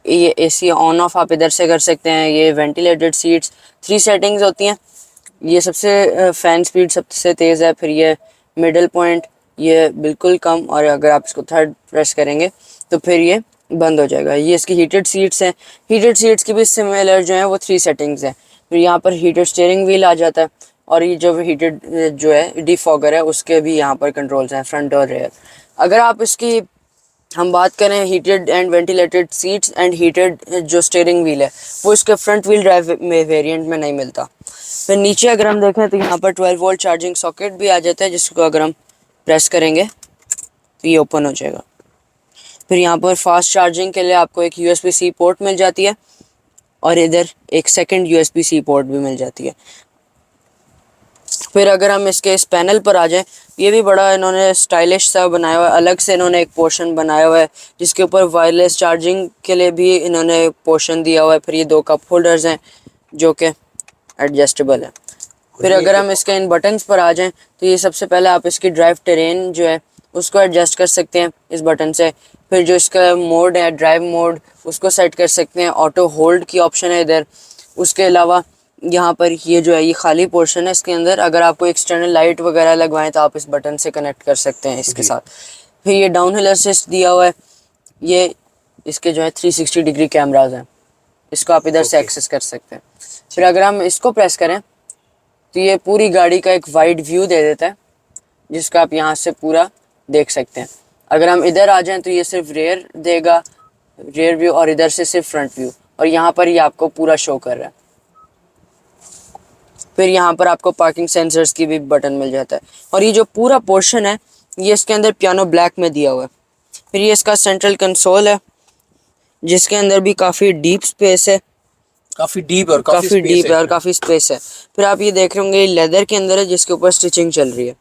ये एसी ऑन ऑफ आप इधर से कर सकते हैं। ये वेंटिलेटेड सीट्स, 3 सेटिंग्स होती हैं। ये सबसे फ़ैन स्पीड सबसे तेज़ है, फिर ये मिडल पॉइंट, ये बिल्कुल कम, और अगर आप इसको थर्ड प्रेस करेंगे तो फिर ये बंद हो जाएगा। ये इसकी हीटेड सीट्स हैं। हीटेड सीट्स की भी सिमिलर जो है वो 3 सेटिंग्स हैं। फिर यहाँ पर हीटेड स्टीयरिंग व्हील आ जाता है, और ये जो हीटेड जो है डिफॉगर है उसके भी यहाँ पर कंट्रोल्स हैं फ्रंट और रेयर। अगर आप इसकी हम बात करें heated and ventilated seats and heated जो स्टीयरिंग व्हील है वो इसके फ्रंट व्हील ड्राइव में वेरिएंट में नहीं मिलता। फिर नीचे अगर हम देखें तो यहाँ पर 12 वोल्ट चार्जिंग सॉकेट भी आ जाता है, जिसको अगर हम प्रेस करेंगे तो ये ओपन हो जाएगा। फिर यहाँ पर फास्ट चार्जिंग के लिए आपको एक USB-C पोर्ट मिल जाती है, और इधर एक सेकंड USB-C पोर्ट भी मिल जाती है। फिर अगर हम इसके इस पैनल पर आ जाएं, ये भी बड़ा इन्होंने स्टाइलिश सा बनाया हुआ है। अलग से इन्होंने एक पोर्शन बनाया हुआ है जिसके ऊपर वायरलेस चार्जिंग के लिए भी इन्होंने पोर्शन दिया हुआ है। फिर ये 2 कप होल्डर्स हैं जो कि एडजस्टेबल है। फिर अगर हम इसके इन बटन्स पर आ जाएं तो ये सबसे पहले आप इसकी ड्राइव टेरेन जो है उसको एडजस्ट कर सकते हैं इस बटन से। फिर जो इसका मोड है ड्राइव मोड उसको सेट कर सकते हैं। ऑटो होल्ड की ऑप्शन है इधर। उसके अलावा यहाँ पर ये जो है ये खाली पोर्शन है, इसके अंदर अगर आपको एक्सटर्नल लाइट वगैरह लगवाएं तो आप इस बटन से कनेक्ट कर सकते हैं इसके साथ। फिर ये डाउन हिल असिस्ट दिया हुआ है। ये इसके जो है 360 डिग्री कैमराज हैं, इसको आप इधर से एक्सेस कर सकते हैं। फिर अगर हम इसको प्रेस करें तो ये पूरी गाड़ी का एक वाइड व्यू दे देता है, जिसका आप यहाँ से पूरा देख सकते हैं। अगर हम इधर आ जाएं तो ये सिर्फ रेयर देगा, रेयर व्यू, और इधर से सिर्फ फ्रंट व्यू, और यहाँ पर ये आपको पूरा शो कर रहा है। फिर यहाँ पर आपको पार्किंग सेंसर्स की भी बटन मिल जाता है, और ये जो पूरा पोर्शन है ये इसके अंदर पियानो ब्लैक में दिया हुआ है। फिर ये इसका सेंट्रल कंसोल है जिसके अंदर भी काफ़ी डीप स्पेस है, काफी डीप और काफ़ी डीप है और काफ़ी स्पेस है। फिर आप ये देख रहे होंगे ये लेदर के अंदर है जिसके ऊपर स्टिचिंग चल रही है।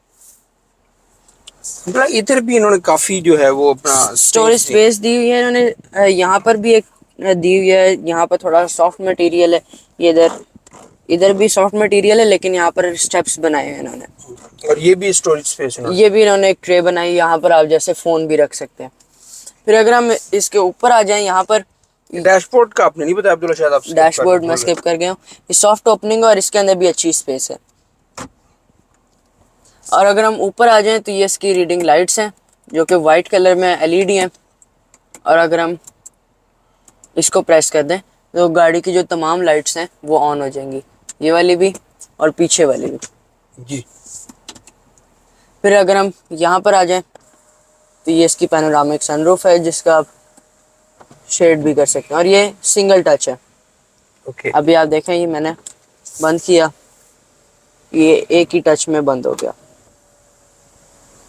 इधर भी इन्होंने काफी जो है वो अपना स्टोरेज स्पेस दी हुई है इन्होंने। यहाँ पर भी एक दी हुई है, यहाँ पर थोड़ा सॉफ्ट मटेरियल है। ये इधर भी सॉफ्ट मटेरियल है, लेकिन यहाँ पर स्टेप्स बनाए हैं इन्होंने। और ये भी स्टोरेज स्पेस है। ये भी इन्होंने एक ट्रे बनाई, यहाँ पर आप जैसे फ़ोन भी रख सकते हैं। फिर अगर हम इसके ऊपर आ जाएं, यहाँ पर डैशबोर्ड का आपने नहीं बताया अब्दुल्ला, शायद आप डैशबोर्ड में स्किप कर गए हूँ। ये सॉफ्ट ओपनिंग है और इसके अंदर भी अच्छी स्पेस है। और अगर हम ऊपर आ जाएं तो ये इसकी रीडिंग लाइट्स हैं जो कि वाइट कलर में LED हैं। और अगर हम इसको प्रेस कर दें तो गाड़ी की जो तमाम लाइट्स हैं वो ऑन हो जाएंगी, ये वाली भी और पीछे वाली भी जी। फिर अगर हम यहाँ पर आ जाएं तो ये इसकी पैनोरामिक सनरूफ है जिसका आप शेड भी कर सकते हैं, और ये सिंगल टच है। ओके। अभी आप देखें ये मैंने बंद किया, ये एक ही टच में बंद हो गया।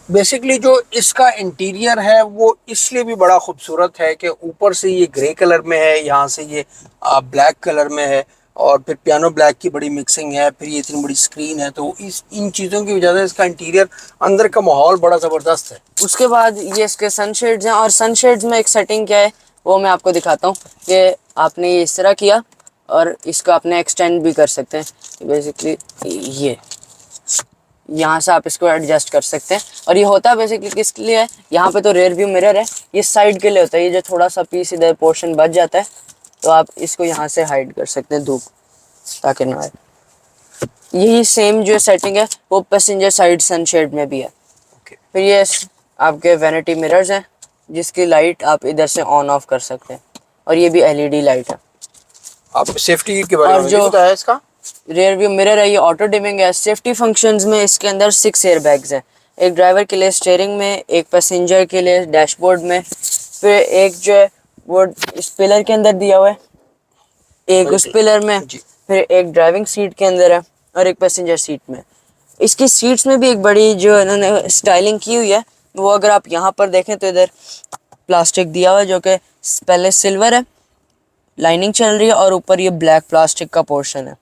बेसिकली जो इसका इंटीरियर है वो इसलिए भी बड़ा खूबसूरत है कि ऊपर से ये ग्रे कलर में है, यहाँ से ये ब्लैक कलर में है, और फिर पियानो ब्लैक की बड़ी मिक्सिंग है, फिर ये इतनी बड़ी स्क्रीन है, तो इन चीज़ों की वजह से इसका इंटीरियर अंदर का माहौल बड़ा ज़बरदस्त है। उसके बाद ये इसके सनशेड्स हैं, और सनशेड्स में एक सेटिंग क्या है वो मैं आपको दिखाता हूँ कि आपने ये इस तरह किया और इसको आपने एक्सटेंड भी कर सकते हैं। बेसिकली ये यहाँ से आप इसको एडजस्ट कर सकते हैं, और ये होता है बेसिकली किसके लिए है, यहाँ पे तो रेयर व्यू मिरर है, ये साइड के लिए होता है। ये जो थोड़ा सा पीस इधर पोर्शन बच जाता है तो आप इसको यहाँ से हाइड कर सकते हैं धूप ताकि ना आए। यही सेम जो सेटिंग है वो पैसेंजर साइड सनशेड में भी है। फिर ये आपके वैनिटी मिरर्स हैं जिसकी लाइट आप इधर से ऑन ऑफ कर सकते हैं, और ये भी LED लाइट है। आप सेफ्टी के बारे में जो बताया इसका रियर व्यू मिरर है, ये ऑटो डिमिंग है। सेफ्टी फंक्शंस में इसके अंदर 6 एयर बैग्स हैं, एक ड्राइवर के लिए स्टीयरिंग में, एक पैसेंजर के लिए डैशबोर्ड में, फिर एक जो है वो इस पिलर के अंदर दिया हुआ है, एक उस पिलर में, जी। फिर एक ड्राइविंग सीट के अंदर है और एक पैसेंजर सीट में। इसकी सीट्स में भी एक बड़ी जो इन्होंने स्टाइलिंग की हुई है, वो अगर आप यहाँ पर देखें तो इधर प्लास्टिक दिया हुआ है जो कि पहले सिल्वर है, लाइनिंग चल रही है, और ऊपर ये ब्लैक प्लास्टिक का पोर्शन है।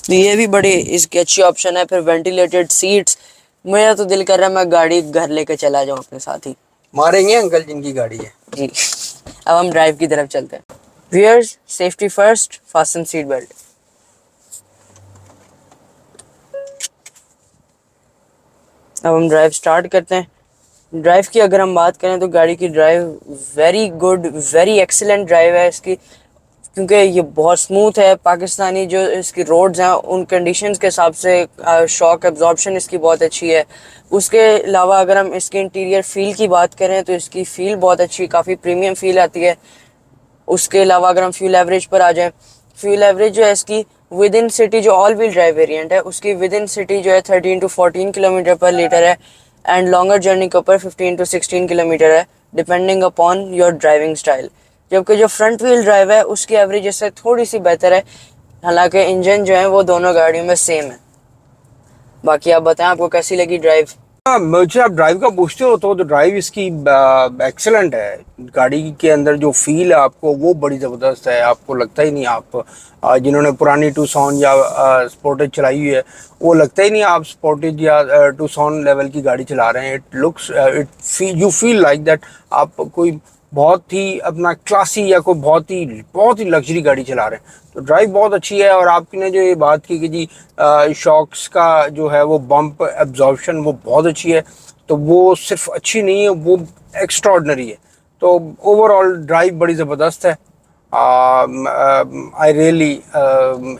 तो ये भी बड़ी इसकी अच्छी ऑप्शन है। फिर वेंटिलेटेड सीट्स, मेरा तो दिल कर रहा है मैं गाड़ी घर लेके चला जाऊँ अपने साथ ही। मारेंगे अंकल जिनकी गाड़ी है। जी, अब हम ड्राइव की तरफ चलते हैं। Viewers, safety first, fasten seat belt. अब हम ड्राइव स्टार्ट करते हैं। ड्राइव की अगर हम बात करें तो गाड़ी की drive very good, very excellent drive है इसकी, क्योंकि ये बहुत स्मूथ है। पाकिस्तानी जो इसकी रोड्स हैं उन कंडीशंस के हिसाब से शॉक एब्जॉर्प्शन इसकी बहुत अच्छी है। उसके अलावा अगर हम इसके इंटीरियर फील की बात करें तो इसकी फील बहुत अच्छी, काफ़ी प्रीमियम फील आती है। उसके अलावा अगर हम फ्यूल एवरेज पर आ जाएं, फ्यूल एवरेज जो है इसकी विद इन सिटी जो ऑल व्हील ड्राइव वेरिएंट है उसकी विद इन सिटी जो है 13 to 14 किलोमीटर पर लीटर है, एंड लॉन्गर जर्नी के ऊपर 15 to 16 किलोमीटर है, depending upon your driving style. जबकि जो फ्रंट व्हील ड्राइव है उसकी एवरेज इससे थोड़ी सी बेहतर है, हालांकि इंजन जो है वो दोनों गाड़ियों में सेम है। बाकी आप बताएं आपको कैसी लगी ड्राइव। हाँ, मुझे आप ड्राइव का पूछते हो तो ड्राइव इसकी एक्सेलेंट है। गाड़ी के अंदर जो फील है आपको वो बड़ी ज़बरदस्त है। आपको लगता ही नहीं आप जिन्होंने पुरानी टूसॉन या स्पोर्टेज चलाई हुई है वो लगता ही नहीं आप स्पोर्टेज या टूसॉन लेवल की गाड़ी चला रहे हैं। It looks you feel like that आप कोई बहुत ही अपना क्लासी या कोई बहुत ही लग्जरी गाड़ी चला रहे हैं। तो ड्राइव बहुत अच्छी है। और आपने जो ये बात की कि जी शॉक्स का जो है वो बम्प एब्जॉर्प्शन वो बहुत अच्छी है, तो वो सिर्फ अच्छी नहीं है, वो एक्स्ट्राऑर्डिनरी है। तो ओवरऑल ड्राइव बड़ी ज़बरदस्त है। I really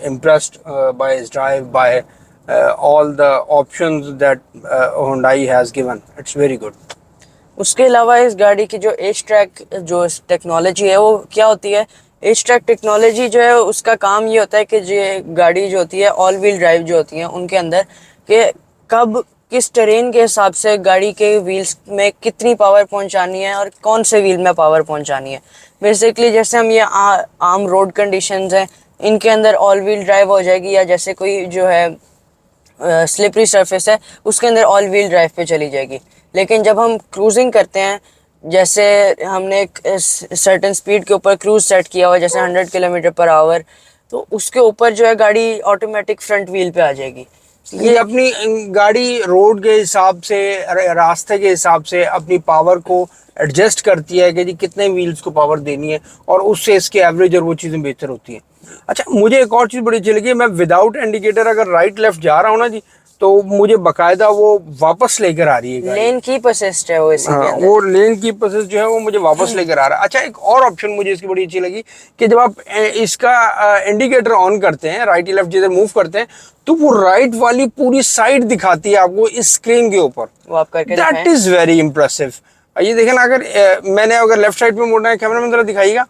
impressed by his drive, by all the options that Hyundai has given. It's very good. उसके अलावा इस गाड़ी की जो एज ट्रैक जो टेक्नोलॉजी है वो क्या होती है, एज ट्रैक टेक्नोलॉजी जो है उसका काम ये होता है कि ये गाड़ी जो होती है ऑल व्हील ड्राइव जो होती है उनके अंदर कि कब किस टेरेन के हिसाब से गाड़ी के व्हील्स में कितनी पावर पहुंचानी है और कौन से व्हील में पावर पहुंचानी है। बेसिकली जैसे हम ये आम रोड कंडीशंस हैं इनके अंदर ऑल व्हील ड्राइव हो जाएगी, या जैसे कोई जो है स्लिपरी सरफेस है उसके अंदर ऑल व्हील ड्राइव पे चली जाएगी। लेकिन जब हम क्रूजिंग करते हैं, जैसे हमने एक सर्टेन स्पीड के ऊपर क्रूज सेट किया हुआ जैसे 100 किलोमीटर पर आवर, तो उसके ऊपर जो है गाड़ी ऑटोमेटिक फ्रंट व्हील पे आ जाएगी। ये अपनी गाड़ी रोड के हिसाब से, रास्ते के हिसाब से अपनी पावर को एडजस्ट करती है कि जी कितने व्हील्स को पावर देनी है, और उससे इसके एवरेज और वो चीज़ें बेहतर होती हैं। अच्छा, मुझे एक और चीज़ बड़ी अच्छी लगी, मैं विदाउट इंडिकेटर अगर राइट लेफ्ट जा रहा हूँ ना जी, तो मुझे बाकायदा वो वापस लेकर आ रही है गाड़ी। लेन कीप असिस्ट है वो इसी के अंदर। वो लेन की प्रोसेस जो है वो मुझे वापस लेकर आ रहा है। अच्छा, एक और ऑप्शन मुझे इसकी बड़ी अच्छी लगी कि जब आप इसका इंडिकेटर ऑन करते हैं, राइट लेफ्ट जिधर मूव करते हैं, तो वो राइट वाली पूरी साइड दिखाती है आपको इस स्क्रीन के ऊपर। वो आप करके दैट इज वेरी इंप्रेसिव। ये देखें ना, अगर मैंने अगर लेफ्ट साइड पे मुड़ना है, कैमरा में जरा दिखाइएगा,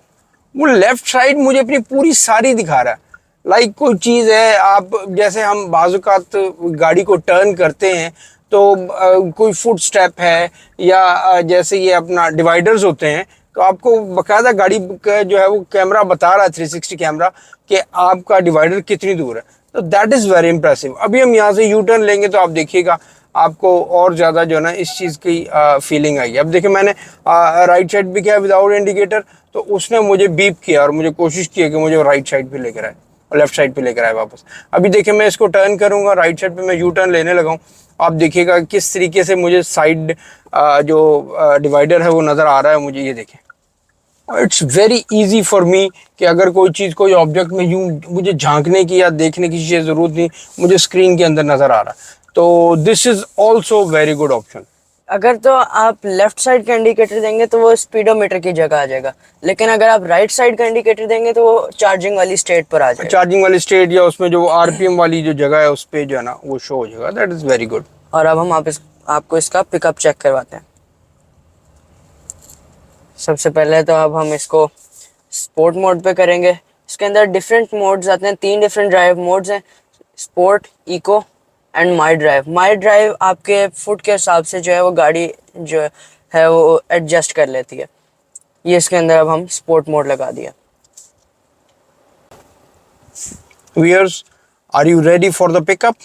वो लेफ्ट साइड मुझे अपनी पूरी सारी दिखा रहा है। लाइक कोई चीज़ है, आप जैसे हम बाज़-औक़ात गाड़ी को टर्न करते हैं तो कोई फुट स्टेप है या जैसे ये अपना डिवाइडर्स होते हैं, तो आपको बाकायदा गाड़ी का जो है वो कैमरा बता रहा है, 360 कैमरा, कि आपका डिवाइडर कितनी दूर है। तो दैट इज़ वेरी इंप्रेसिव। अभी हम यहाँ से यू टर्न लेंगे तो आप देखिएगा आपको और ज़्यादा जो है ना इस चीज़ की फीलिंग आएगी। अब देखिए मैंने राइट साइड भी किया विदाउट इंडिकेटर, तो उसने मुझे बीप किया और मुझे कोशिश की कि मुझे राइट साइड पे लेकर आए और लेफ्ट साइड पे लेकर आए वापस। अभी देखिए मैं इसको टर्न करूँगा, राइट साइड पे मैं यू टर्न लेने लगा हूँ। आप देखिएगा किस तरीके से मुझे साइड जो डिवाइडर है वो नज़र आ रहा है मुझे, ये देखें। It's very easy for me कि अगर कोई चीज़, कोई ऑब्जेक्ट में यूँ मुझे झांकने की या देखने की चीज़ ज़रूरत नहीं, मुझे स्क्रीन के अंदर नज़र आ रहा है। तो this is also very good option. अगर तो आप लेफ्ट साइड का इंडिकेटर देंगे तो वो स्पीडोमीटर की जगह आ जाएगा, लेकिन अगर आप राइट साइड का इंडिकेटर देंगे तो वो चार्जिंग वाली स्टेट पर आ जाएगा। चार्जिंग वाली स्टेट या उसमें जो आरपीएम वाली जो जगह है उस पर जो है ना वो शो हो जाएगा। That is very good. और अब हम आपको इसका पिकअप चेक करवाते हैं। सबसे पहले तो अब हम इसको स्पोर्ट मोड पे करेंगे, इसके अंदर डिफरेंट मोड्स आते हैं, 3 डिफरेंट ड्राइव मोड्स हैं, sport, eco and my drive. My drive आपके फुट के हिसाब से जो है वो गाड़ी जो है वो एडजस्ट कर लेती है। ये इसके अंदर अब हम स्पोर्ट मोड लगा दिया। Viewers, are you ready for the pickup?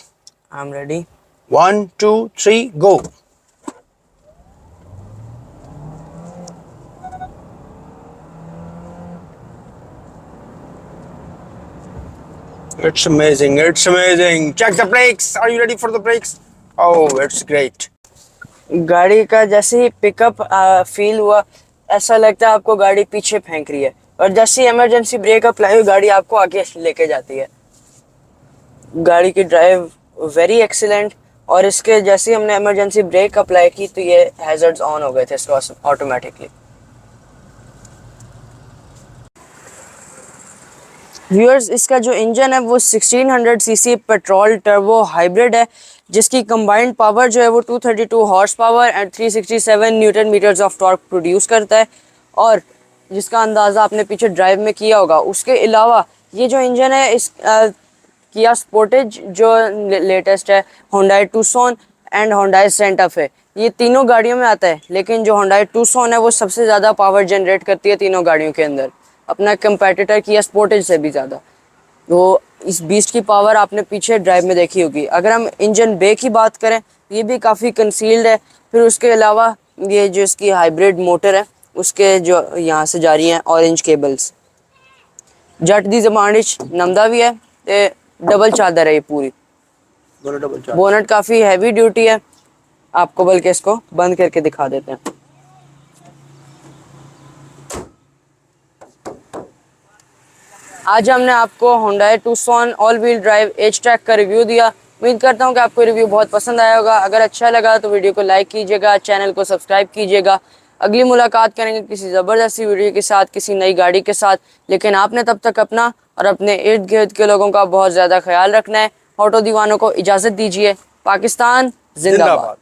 I am ready. 1, 2, 3, go. It's amazing. It's amazing. Check the brakes. Are you ready for the brakes? Oh, it's great. गाड़ी का जैसे ही पिकअप फील हुआ, ऐसा लगता है आपको गाड़ी पीछे फेंक रही है, और जैसे ही इमरजेंसी ब्रेक अप्लाई हुई गाड़ी आपको आगे लेके जाती है। गाड़ी की ड्राइव वेरी एक्सीलेंट, और इसके जैसे ही हमने इमरजेंसी ब्रेक अप्लाई की तो ये हैजर्ड्स ऑन हो गए थे इसका ऑटोमेटिकली। व्यूअर्स, इसका जो इंजन है वो 1600 सीसी पेट्रोल टर्बो हाइब्रिड है, जिसकी कंबाइंड पावर जो है वो 232 horse power and 367 newton meters of torque produce करता है, और जिसका अंदाज़ा आपने पीछे ड्राइव में किया होगा। उसके अलावा ये जो इंजन है इस किया स्पोर्टेज जो लेटेस्ट है, Hyundai Tucson and Hyundai Santa फे, ये तीनों गाड़ियों में आता है, लेकिन जो होंडाई टूसॉन है वो सबसे ज़्यादा पावर जनरेट करती है तीनों गाड़ियों के अंदर, अपना कंपेटिटर किया स्पोर्टेज से भी ज़्यादा। तो इस बीस्ट की पावर आपने पीछे ड्राइव में देखी होगी। अगर हम इंजन बे की बात करें, ये भी काफ़ी कंसील्ड है। फिर उसके अलावा ये जो इसकी हाइब्रिड मोटर है उसके जो यहाँ से जा रही हैं ऑरेंज केबल्स, जट दी जबान नमदा भी है, ते डबल चादर है ये पूरी। बोनट काफ़ी हैवी ड्यूटी है, आपको बल्कि इसको बंद करके दिखा देते हैं। आज हमने आपको Hyundai Tucson all wheel drive HTRAC का रिव्यू दिया। उम्मीद करता हूँ कि आपको रिव्यू बहुत पसंद आया होगा। अगर अच्छा लगा तो वीडियो को लाइक कीजिएगा, चैनल को सब्सक्राइब कीजिएगा। अगली मुलाकात करेंगे किसी ज़बरदस्त वीडियो के साथ, किसी नई गाड़ी के साथ, लेकिन आपने तब तक अपना और अपने इर्द गिर्द के लोगों का बहुत ज़्यादा ख्याल रखना है। ऑटो दीवानों को इजाज़त दीजिए। पाकिस्तान जिंदाबाद।